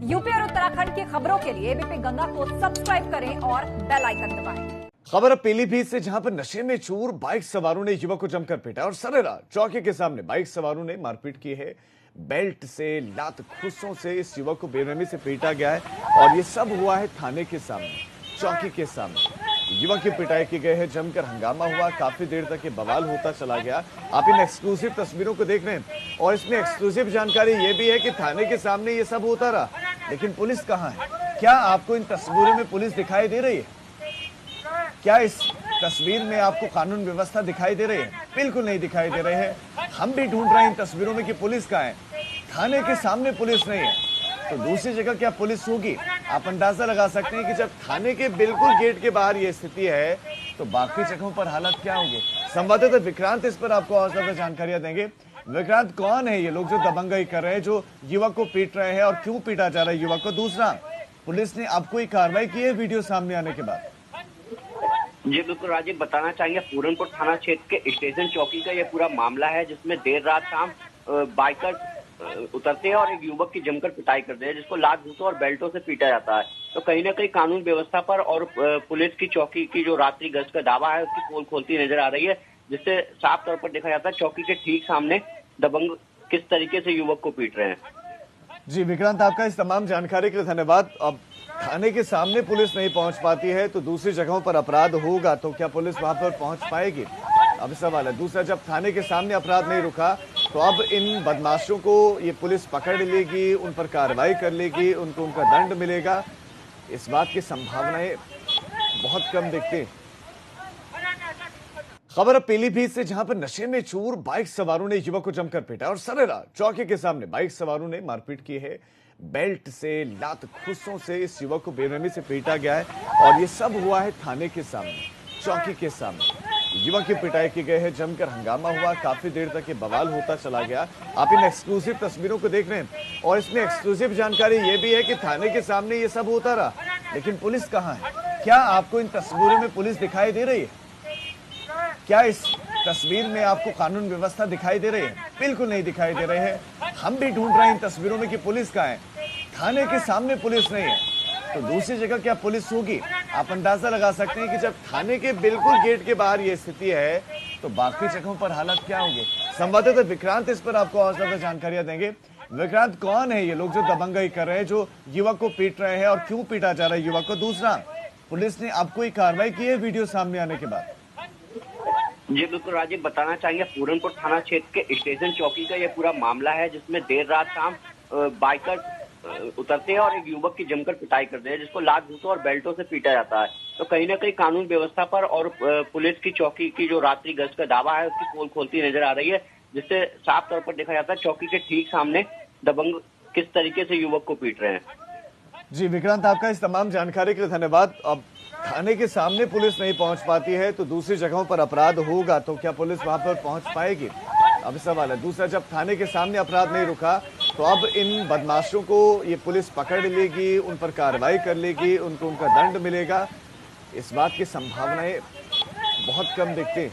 UP और उत्तराखंड की खबरों के लिए एबीपी गंगा को सब्सक्राइब करें और बेल आइकन दबाएं। खबर पीलीभीत से, जहां पर नशे में चूर बाइक सवारों ने युवक को जमकर पीटा और सरेराह चौकी के सामने बाइक सवारों ने मारपीट की है। बेल्ट से, लात खुस्सों से इस युवक को बेरहमी से पीटा गया है और ये सब हुआ है थाने के सामने, चौकी के सामने। युवक की पिटाई की गई है, जमकर हंगामा हुआ, काफी देर तक ये बवाल होता चला गया। आप इन एक्सक्लूसिव तस्वीरों को देख रहे हैं और इसमें एक्सक्लूसिव जानकारी ये भी है कि थाने के सामने ये सब होता रहा, लेकिन पुलिस कहाँ है? क्या आपको इन तस्वीरों में पुलिस दिखाई दे रही है? क्या इस तस्वीर में आपको कानून व्यवस्था दिखाई दे रही है? बिल्कुल नहीं दिखाई दे रहे हैं। हम भी ढूंढ रहे हैं इन तस्वीरों में कि पुलिस कहाँ है। थाने के सामने पुलिस नहीं है तो दूसरी जगह क्या पुलिस होगी? आप अंदाजा लगा सकते हैं कि जब थाने के बिल्कुल गेट के बाहर ये स्थिति है तो बाकी जगहों पर हालत क्या होंगे। संवाददाता विक्रांत इस पर आपको और ज्यादा जानकारियां देंगे। विक्रांत, कौन है ये लोग जो दबंगई कर रहे हैं, जो युवक को पीट रहे हैं और क्यों पीटा जा रहा है युवक को? दूसरा, पुलिस ने अब कोई कार्रवाई की है वीडियो सामने आने के बाद? जी बिल्कुल राजीव, बताना चाहेंगे पूरनपुर थाना क्षेत्र के स्टेशन चौकी का ये पूरा मामला है, जिसमें देर रात शाम बाइकर उतरते हैं और एक युवक की जमकर पिटाई करते हैं, जिसको लात घूंसों और बेल्टों से पीटा जाता है। तो कहीं ना कहीं कानून व्यवस्था पर और पुलिस की चौकी की जो रात्रि गश्त का दावा है उसकी पोल खोलती नजर आ रही है, जिससे साफ तौर पर देखा जाता है चौकी के ठीक सामने दबंग किस तरीके से युवक को पीट रहे हैं। जी विक्रांत, आपका इस तमाम जानकारी के लिए धन्यवाद। अब थाने के सामने पुलिस नहीं पहुंच पाती है तो दूसरी जगहों पर अपराध होगा तो क्या पुलिस वहां पर पहुंच पाएगी? अब सवाल है। दूसरा, जब थाने के सामने अपराध नहीं रुका तो अब इन बदमाशों को ये पुलिस पकड़ लेगी, उन पर कार्रवाई कर लेगी, उनको उनका दंड मिलेगा, इस बात की संभावनाएं बहुत कम दिखती हैं। खबर पीलीभीत से, जहां पर नशे में चूर बाइक सवारों ने युवक को जमकर पीटा और सरेराह चौकी के सामने बाइक सवारों ने मारपीट की है। बेल्ट से, लात खुस्सों से इस युवक को बेरहमी से पीटा गया है और ये सब हुआ है थाने के सामने, चौकी के सामने। युवक की पिटाई की गई है, जमकर हंगामा हुआ, काफी देर तक ये बवाल होता चला गया। आप इन एक्सक्लूसिव तस्वीरों को देख रहे हैं और इसमें एक्सक्लूसिव जानकारी ये भी है कि थाने के सामने ये सब होता रहा, लेकिन पुलिस कहाँ है? क्या आपको इन तस्वीरों में पुलिस दिखाई दे रही है? क्या इस तस्वीर में आपको कानून व्यवस्था दिखाई दे रही है? बिल्कुल नहीं दिखाई दे रहे हैं। हम भी ढूंढ रहे हैं इन तस्वीरों में कि पुलिस कहाँ है। थाने के सामने पुलिस नहीं है तो दूसरी जगह क्या पुलिस होगी? आप अंदाजा लगा सकते हैं कि जब थाने के बिल्कुल गेट के बाहर ये स्थिति है तो बाकी जगहों पर हालत क्या होंगे। संवाददाता विक्रांत इस पर आपको और ज्यादा जानकारियां देंगे। विक्रांत, कौन है ये लोग जो दबंगई कर रहे हैं, जो युवक को पीट रहे हैं और क्यों पीटा जा रहा है युवक को? दूसरा, पुलिस ने अब कोई कार्रवाई की है वीडियो सामने आने के बाद? जी बिल्कुल राजीव, बताना चाहेंगे पूरनपुर थाना क्षेत्र के स्टेशन चौकी का ये पूरा मामला है, जिसमें देर रात शाम बाइकर उतरते हैं और एक युवक की जमकर पिटाई करते हैं, जिसको लात घूंसों और बेल्टों से पीटा जाता है। तो कहीं ना कहीं कानून व्यवस्था पर और पुलिस की चौकी की जो रात्रि गश्त का दावा है उसकी पोल खोलती नजर आ रही है, जिससे साफ तौर पर देखा जाता है चौकी के ठीक सामने दबंग किस तरीके से युवक को पीट रहे हैं। जी विक्रांत, आपका इस तमाम जानकारी के लिए धन्यवाद। अब थाने के सामने पुलिस नहीं पहुंच पाती है तो दूसरी जगहों पर अपराध होगा तो क्या पुलिस वहां पर पहुंच पाएगी? अब सवाल है। दूसरा, जब थाने के सामने अपराध नहीं रुका तो अब इन बदमाशों को ये पुलिस पकड़ लेगी, उन पर कार्रवाई कर लेगी, उनको उनका दंड मिलेगा, इस बात की संभावनाएं बहुत कम दिखती हैं।